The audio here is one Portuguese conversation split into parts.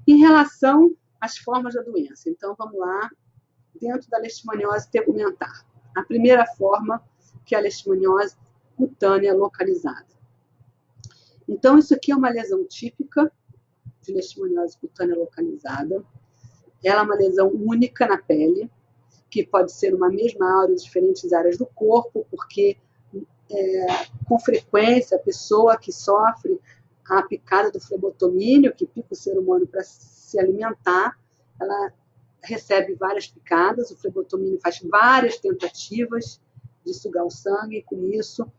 Em relação às formas da doença, então vamos lá, dentro da leishmaniose tegumentar. A primeira forma, que é a leishmaniose cutânea localizada. Então, isso aqui é uma lesão típica de leishmaniose cutânea localizada. Ela é uma lesão única na pele, que pode ser numa mesma área, em diferentes áreas do corpo, porque com frequência a pessoa que sofre a picada do flebotomínio, que pica o ser humano para se alimentar, ela recebe várias picadas, o flebotomínio faz várias tentativas de sugar o sangue, e com isso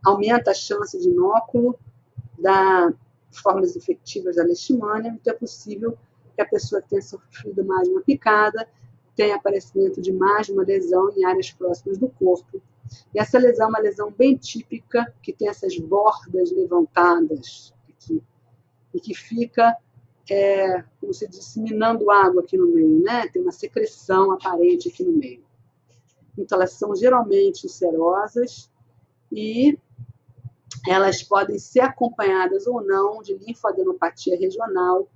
aumenta a chance de inóculo das formas infectivas da leishmania, então é possível que a pessoa que tenha sofrido mais uma picada tenha aparecimento de mais uma lesão em áreas próximas do corpo. E essa lesão é uma lesão bem típica, que tem essas bordas levantadas aqui, e que fica, como se diz, disseminando água aqui no meio, né? Tem uma secreção aparente aqui no meio. Então, elas são geralmente ulcerosas e elas podem ser acompanhadas ou não de linfadenopatia regional,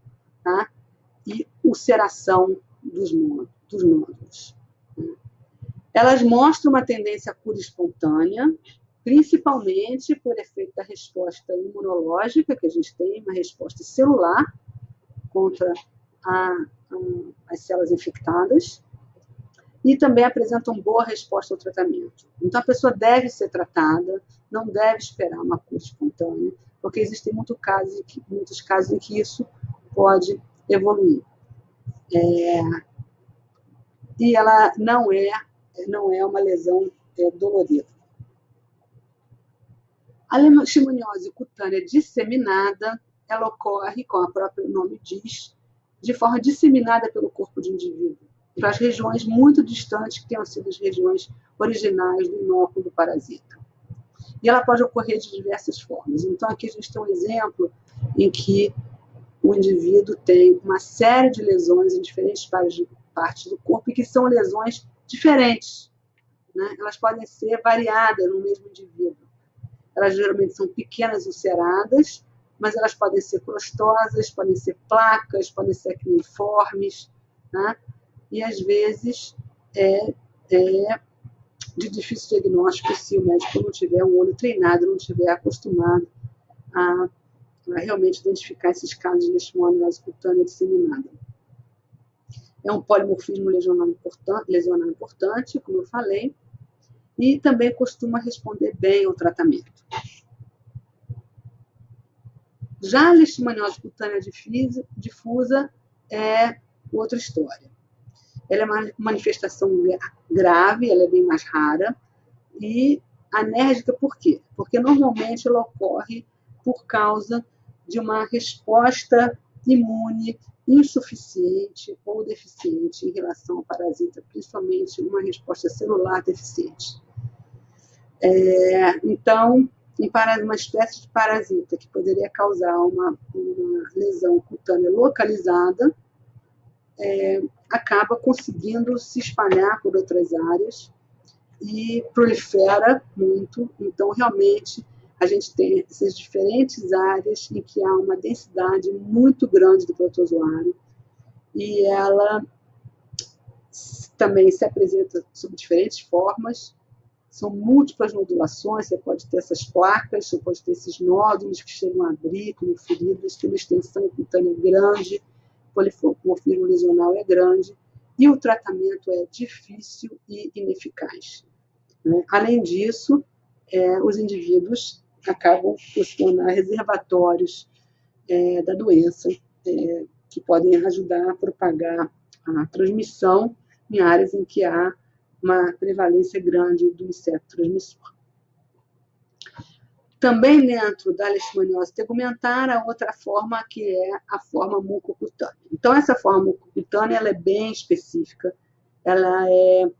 tá? E ulceração dos nódulos. Elas mostram uma tendência à cura espontânea, principalmente por efeito da resposta imunológica, que a gente tem, uma resposta celular contra as células infectadas, e também apresentam boa resposta ao tratamento. Então, a pessoa deve ser tratada, não deve esperar uma cura espontânea, porque existem muitos casos em que isso pode evoluir. E ela não é uma lesão dolorida. A leishmaniose cutânea disseminada, ela ocorre, como o próprio nome diz, de forma disseminada pelo corpo do indivíduo, para as regiões muito distantes que tenham sido as regiões originais do inóculo do parasita. E ela pode ocorrer de diversas formas. Então, aqui a gente tem um exemplo em que o indivíduo tem uma série de lesões em diferentes partes do corpo e que são lesões diferentes, né? Elas podem ser variadas no mesmo indivíduo. Elas geralmente são pequenas ulceradas, mas elas podem ser crostosas, podem ser placas, podem ser acneiformes, né? E às vezes é de difícil diagnóstico se o médico não tiver um olho treinado, não tiver acostumado a realmente identificar esses casos de leishmaniose cutânea disseminada. É um polimorfismo lesional importante, como eu falei, e também costuma responder bem ao tratamento. Já a leishmaniose cutânea difusa é outra história. Ela é uma manifestação grave, ela é bem mais rara, e anérgica por quê? Porque normalmente ela ocorre por causa de uma resposta imune insuficiente ou deficiente em relação ao parasita, principalmente uma resposta celular deficiente. Então, uma espécie de parasita que poderia causar uma lesão cutânea localizada, acaba conseguindo se espalhar por outras áreas e prolifera muito. Então, realmente, a gente tem essas diferentes áreas em que há uma densidade muito grande do protozoário e ela também se apresenta sob diferentes formas. São múltiplas nodulações, você pode ter essas placas, você pode ter esses nódulos que chegam a abrir como feridas, que uma extensão cutânea grande, polimorfismo lesional é grande, e o tratamento é difícil e ineficaz. Além disso, os indivíduos acabam por se tornar reservatórios da doença, que podem ajudar a propagar a transmissão em áreas em que há uma prevalência grande do inseto transmissor. Também dentro da leishmaniose tegumentar, a outra forma que é a forma mucocutânea. Então, essa forma mucocutânea ela é bem específica, ela é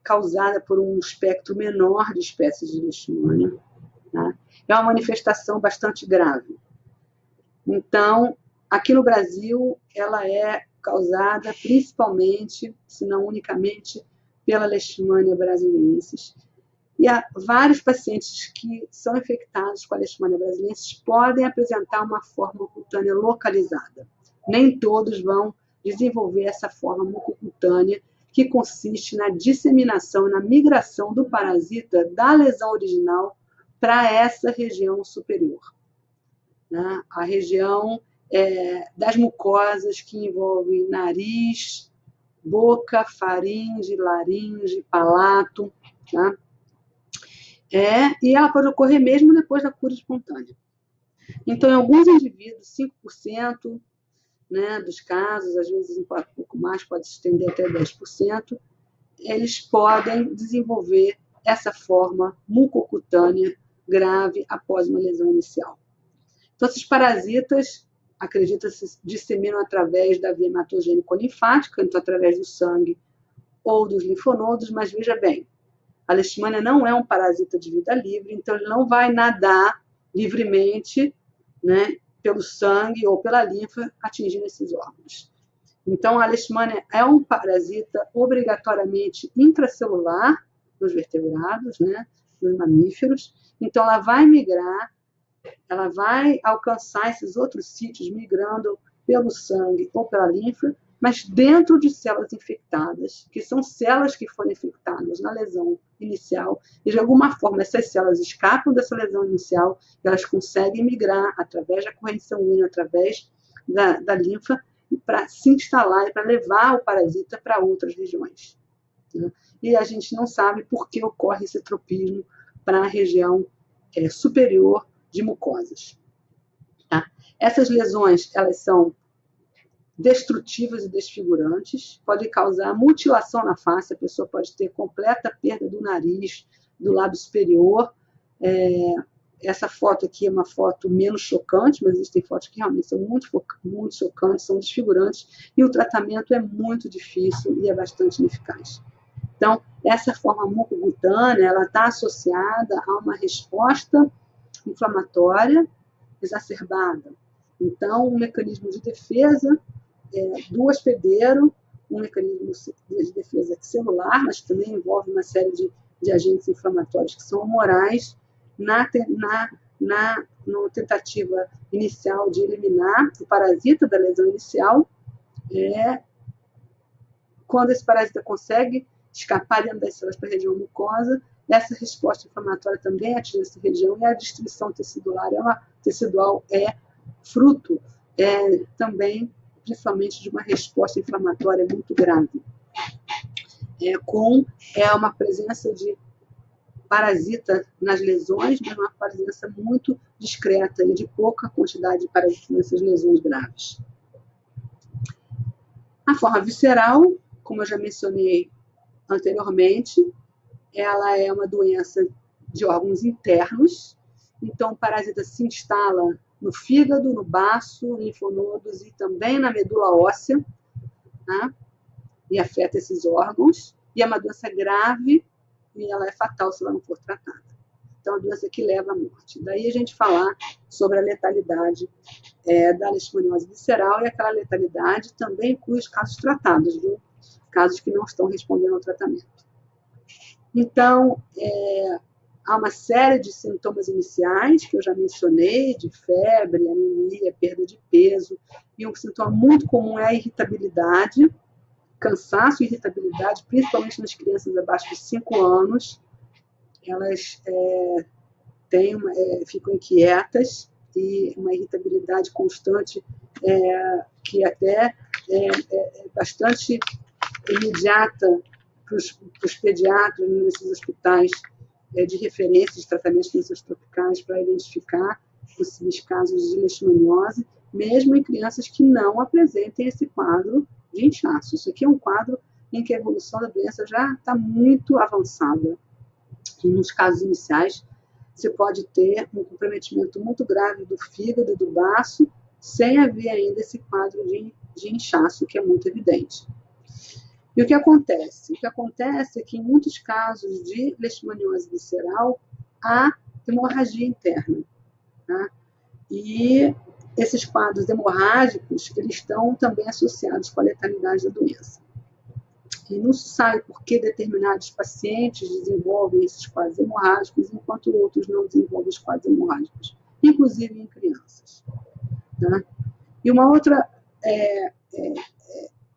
causada por um espectro menor de espécies de leishmania, tá? É uma manifestação bastante grave. Então, aqui no Brasil, ela é causada principalmente, se não unicamente, pela Leishmania brasiliensis. E há vários pacientes que são infectados com a Leishmania brasiliensis podem apresentar uma forma cutânea localizada. nem todos vão desenvolver essa forma mucocutânea, que consiste na disseminação, na migração do parasita da lesão original para essa região superior. Né? A região das mucosas que envolvem nariz, boca, faringe, laringe, palato. Tá? E ela pode ocorrer mesmo depois da cura espontânea. Então, em alguns indivíduos, 5%, né, dos casos, às vezes um pouco mais, pode se estender até 10%, eles podem desenvolver essa forma mucocutânea grave após uma lesão inicial. Então, esses parasitas, acredita-se, disseminam através da via hematogênico-linfática, então através do sangue ou dos linfonodos, mas veja bem, a leishmania não é um parasita de vida livre, então ele não vai nadar livremente, né, pelo sangue ou pela linfa, atingindo esses órgãos. Então, a leishmania é um parasita obrigatoriamente intracelular nos vertebrados, né, nos mamíferos. Então, ela vai migrar, ela vai alcançar esses outros sítios migrando pelo sangue ou pela linfa, mas dentro de células infectadas, que são células que foram infectadas na lesão inicial, e de alguma forma essas células escapam dessa lesão inicial, e elas conseguem migrar através da corrente sanguínea, através da linfa, para se instalar e para levar o parasita para outras regiões. Né? E a gente não sabe por que ocorre esse tropismo para a região superior de mucosas. Tá? Essas lesões, elas são destrutivas e desfigurantes, podem causar mutilação na face, a pessoa pode ter completa perda do nariz, do lábio superior. Essa foto aqui é uma foto menos chocante, mas existem fotos que realmente são muito chocantes, são desfigurantes, e o tratamento é muito difícil e é bastante ineficaz. Então, essa forma mucocutânea, ela está associada a uma resposta inflamatória exacerbada. Então, um mecanismo de defesa do hospedeiro, um mecanismo de defesa celular, mas também envolve uma série de agentes inflamatórios que são humorais, na tentativa inicial de eliminar o parasita da lesão inicial. Quando esse parasita consegue escapar dentro das células para a região mucosa, essa resposta inflamatória também atinge essa região, e a destruição tecidual é fruto também, principalmente, de uma resposta inflamatória muito grave, com uma presença de parasita nas lesões, mas uma presença muito discreta e de pouca quantidade de parasita nessas lesões graves. A forma visceral, como eu já mencionei anteriormente, ela é uma doença de órgãos internos. Então, o parasita se instala no fígado, no baço, linfonodos e também na medula óssea, né? E afeta esses órgãos. E é uma doença grave e ela é fatal se ela não for tratada. Então, é uma doença que leva à morte. Daí a gente falar sobre a letalidade da leishmaniose visceral, e aquela letalidade também inclui os casos tratados, viu? Casos que não estão respondendo ao tratamento. Então, há uma série de sintomas iniciais que eu já mencionei, de febre, anemia, perda de peso, e um sintoma muito comum é a irritabilidade, cansaço e irritabilidade, principalmente nas crianças abaixo de 5 anos. Elas ficam inquietas, e uma irritabilidade constante que até é bastante imediata para os pediatras nesses hospitais de referência de tratamentos de doenças tropicais, para identificar possíveis casos de leishmaniose, mesmo em crianças que não apresentem esse quadro de inchaço. Isso aqui é um quadro em que a evolução da doença já está muito avançada. E nos casos iniciais, você pode ter um comprometimento muito grave do fígado e do baço, sem haver ainda esse quadro de inchaço, que é muito evidente. E o que acontece? O que acontece é que, em muitos casos de leishmaniose visceral, há hemorragia interna. Tá? E esses quadros hemorrágicos, eles estão também associados com a letalidade da doença. E não se sabe por que determinados pacientes desenvolvem esses quadros hemorrágicos, enquanto outros não desenvolvem os quadros hemorrágicos, inclusive em crianças. Tá? E uma outra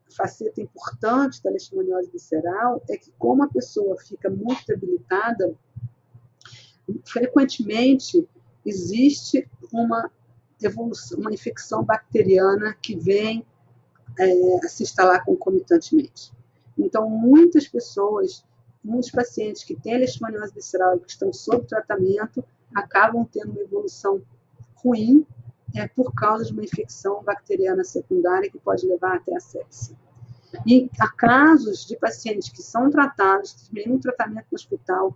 faceta importante da leishmaniose visceral é que, como a pessoa fica muito debilitada, frequentemente existe uma evolução, uma infecção bacteriana que vem se instalar concomitantemente. Então, muitas pessoas, muitos pacientes que têm leishmaniose visceral e que estão sob tratamento, acabam tendo uma evolução ruim por causa de uma infecção bacteriana secundária que pode levar até a sepse. E há casos de pacientes que são tratados, terminam um tratamento no hospital,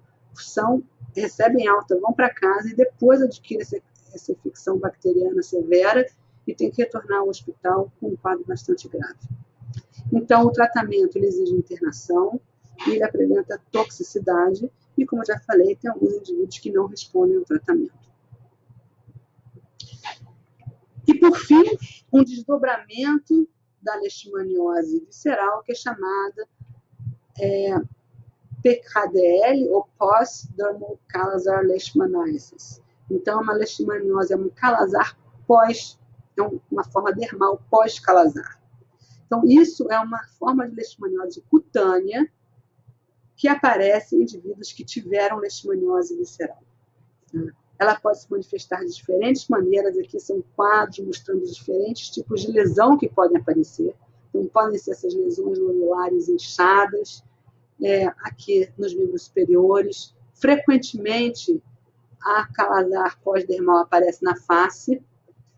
recebem alta, vão para casa e depois adquirem essa infecção bacteriana severa e tem que retornar ao hospital com um quadro bastante grave. Então, o tratamento ele exige internação, ele apresenta toxicidade e, como eu já falei, tem alguns indivíduos que não respondem ao tratamento. E, por fim, um desdobramento da leishmaniose visceral, que é chamada PKDL, ou Post-Dermal Kala-Azar Leishmaniasis. Então, uma leishmaniose é um Kala-Azar uma forma dermal pós-Kala-Azar. Então, isso é uma forma de leishmaniose cutânea que aparece em indivíduos que tiveram leishmaniose visceral. Ela pode se manifestar de diferentes maneiras. Aqui são quadros mostrando diferentes tipos de lesão que podem aparecer. Então, podem ser essas lesões nodulares inchadas, aqui nos membros superiores. Frequentemente, a Kala-Azar pós-dermal aparece na face.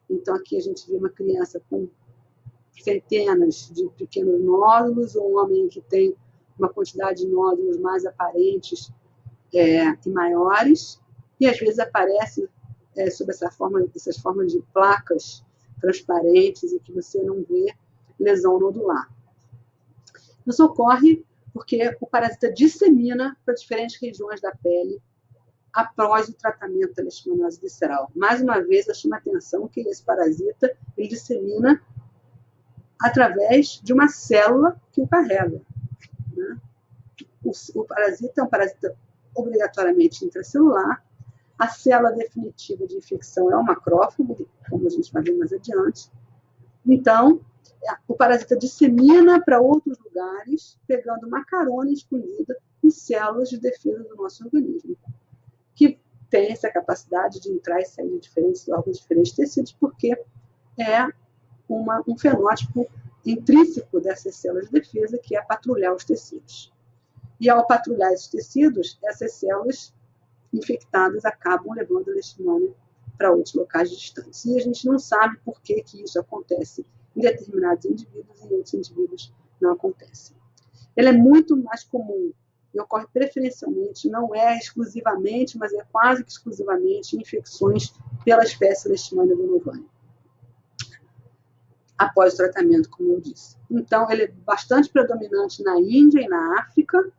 Então, aqui a gente vê uma criança com centenas de pequenos nódulos, ou um homem que tem uma quantidade de nódulos mais aparentes e maiores, e às vezes aparece sob essas formas de placas transparentes e que você não vê lesão nodular. Isso ocorre porque o parasita dissemina para diferentes regiões da pele após o tratamento da leishmaniose visceral. Mais uma vez, eu chamo a atenção que esse parasita ele dissemina através de uma célula que o carrega. Né? O parasita é um parasita obrigatoriamente intracelular. A célula definitiva de infecção é o macrófago, como a gente vai ver mais adiante. Então, o parasita dissemina para outros lugares, pegando uma carona escondida em células de defesa do nosso organismo, que tem essa capacidade de entrar e sair de diferentes órgãos, de diferentes tecidos, porque é um fenótipo intrínseco dessas células de defesa, que é patrulhar os tecidos. E ao patrulhar esses tecidos, essas células infectadas acabam levando a leishmania para outros locais distantes. E a gente não sabe por que isso acontece em determinados indivíduos e em outros indivíduos não acontece. Ele é muito mais comum e ocorre preferencialmente, não é exclusivamente, mas é quase que exclusivamente, infecções pela espécie Leishmania donovani, após o tratamento, como eu disse. Então, ele é bastante predominante na Índia e na África,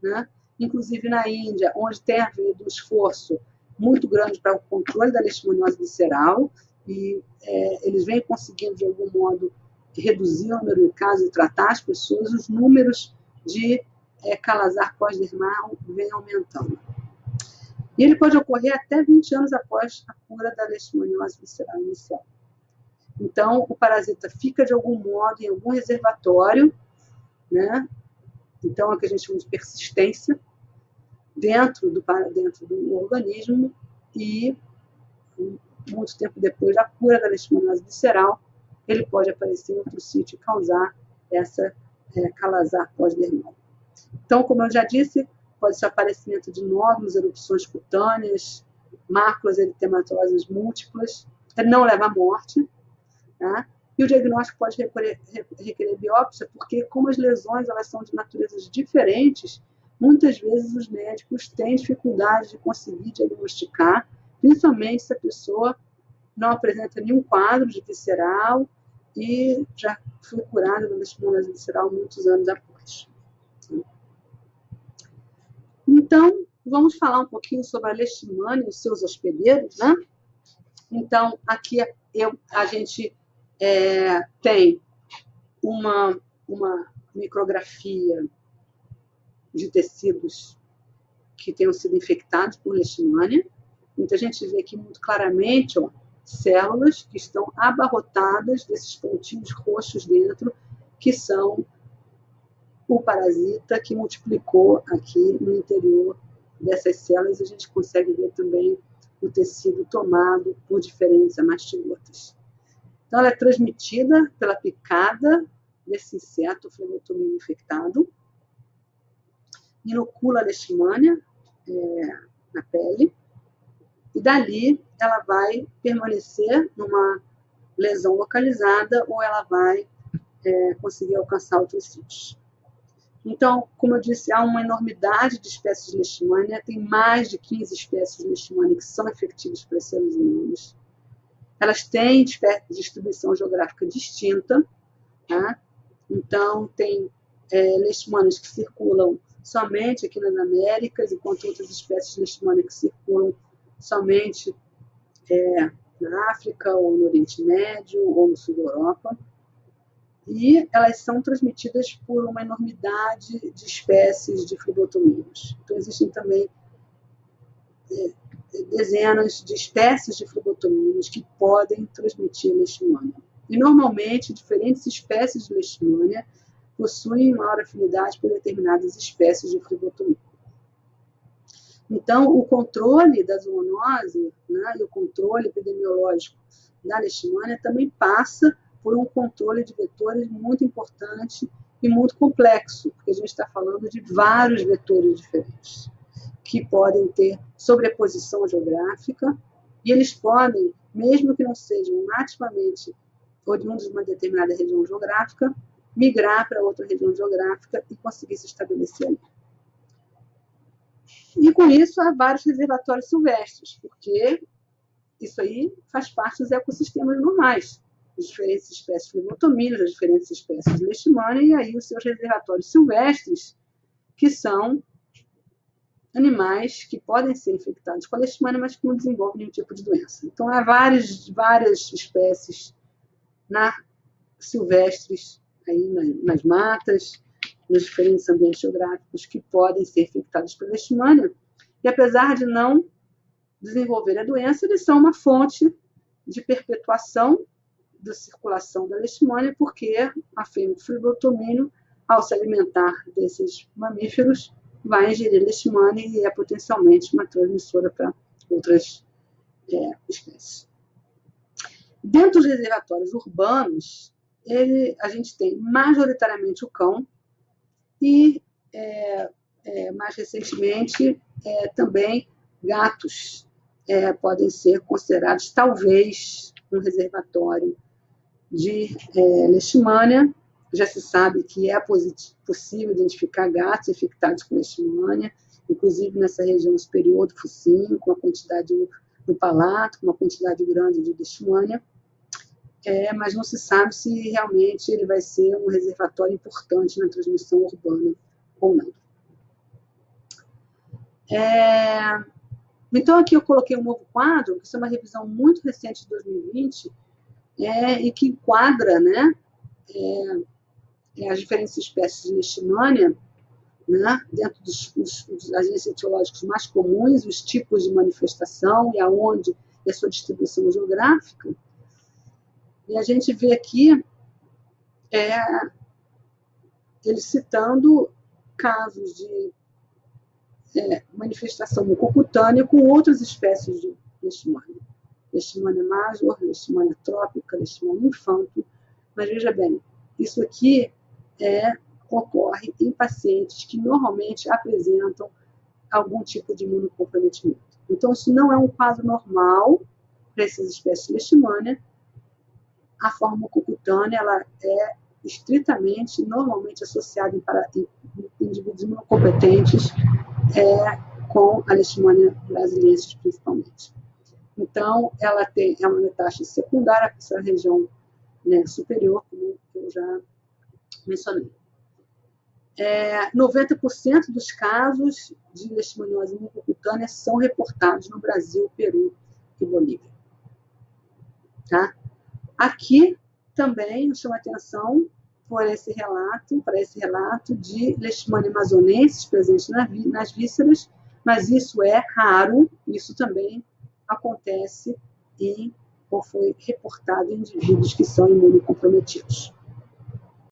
né? Inclusive na Índia, onde tem havido um esforço muito grande para o controle da leishmaniose visceral, e eles vêm conseguindo, de algum modo, reduzir o número de casos e tratar as pessoas, os números de Kala-Azar pós-dermal vêm aumentando. E ele pode ocorrer até 20 anos após a cura da leishmaniose visceral inicial. Então, o parasita fica, de algum modo, em algum reservatório, né? Então, é o que a gente chama de persistência, dentro do organismo, e muito tempo depois da cura da leishmaniose visceral, ele pode aparecer em outro sítio e causar essa Kala-Azar pós-dermal. Então, como eu já disse, pode ser aparecimento de nódulos, erupções cutâneas, máculas eritematosas múltiplas. Ele não leva à morte, né? E o diagnóstico pode requerer biópsia, porque como as lesões elas são de naturezas diferentes, muitas vezes os médicos têm dificuldade de conseguir diagnosticar, principalmente se a pessoa não apresenta nenhum quadro de visceral e já foi curada da leishmaniose visceral muitos anos após. Então, vamos falar um pouquinho sobre a leishmania e os seus hospedeiros, né? Então, aqui a gente tem uma micrografia de tecidos que tenham sido infectados por leishmania. Então, a gente vê aqui muito claramente, células que estão abarrotadas desses pontinhos roxos dentro, que são o parasita que multiplicou aqui no interior dessas células. A gente consegue ver também o tecido tomado por diferentes amastigotas. Então, ela é transmitida pela picada desse inseto flebotomínio infectado, inocula a leishmania na pele, e dali ela vai permanecer numa lesão localizada ou ela vai conseguir alcançar outros sítios. Então, como eu disse, há uma enormidade de espécies de leishmania, tem mais de 15 espécies de leishmania que são efetivas para seres humanos. Elas têm distribuição geográfica distinta, tá? Então, tem leishmanias que circulam somente aqui nas Américas, enquanto outras espécies de leishmania que circulam somente na África, ou no Oriente Médio, ou no Sul da Europa. E elas são transmitidas por uma enormidade de espécies de flebotomínios. Então, existem também dezenas de espécies de flebotomínios que podem transmitir leishmania. E, normalmente, diferentes espécies de leishmania possuem maior afinidade por determinadas espécies de flebotomia. Então, o controle da zoonose, né, e o controle epidemiológico da leishmania também passa por um controle de vetores muito importante e muito complexo, porque a gente está falando de vários vetores diferentes, que podem ter sobreposição geográfica, e eles podem, mesmo que não sejam nativamente oriundos de uma determinada região geográfica, migrar para outra região geográfica e conseguir se estabelecer ali. E com isso há vários reservatórios silvestres, porque isso aí faz parte dos ecossistemas normais, as diferentes espécies de flebotomínios, as diferentes espécies de leishmania, e aí os seus reservatórios silvestres, que são animais que podem ser infectados com a leishmania, mas que não desenvolvem nenhum tipo de doença. Então, há várias espécies silvestres aí nas matas, nos diferentes ambientes geográficos, que podem ser infectados pela leishmania, e apesar de não desenvolver a doença, eles são uma fonte de perpetuação da circulação da leishmania, porque a fêmea do flebotomínio, ao se alimentar desses mamíferos, vai ingerir leishmania e é potencialmente uma transmissora para outras espécies. Dentro dos reservatórios urbanos, a gente tem majoritariamente o cão e, mais recentemente, também gatos podem ser considerados, talvez, um reservatório de leishmania. Já se sabe que é possível identificar gatos infectados com leishmania, inclusive nessa região superior do focinho, com a quantidade do palato, com uma quantidade grande de leishmania, mas não se sabe se realmente ele vai ser um reservatório importante na transmissão urbana ou não. Então, aqui eu coloquei um novo quadro, que é uma revisão muito recente de 2020, e que enquadra, né, as diferentes espécies de leishmania, né, dentro dos agentes etiológicos mais comuns, os tipos de manifestação e aonde é a sua distribuição geográfica. E a gente vê aqui eles citando casos de manifestação mucocutânea com outras espécies de leishmania. Leishmania major, leishmania trópica, leishmania infanto. Mas veja bem, isso aqui ocorre em pacientes que normalmente apresentam algum tipo de imunocomprometimento. Então, isso não é um quadro normal para essas espécies de leishmania. A forma mucocutânea ela é estritamente, normalmente associada em indivíduos imunocompetentes com a leishmania brasiliensis principalmente. Então, ela é uma metástase secundária para essa região, né, superior, como eu já mencionei. 90% dos casos de leishmaniose mucocutânea são reportados no Brasil, Peru e Bolívia. Tá? Aqui também eu chamo a atenção para esse relato de leishmania amazonensis presente nas vísceras, mas isso é raro, isso também acontece em ou foi reportado em indivíduos que são imunocomprometidos.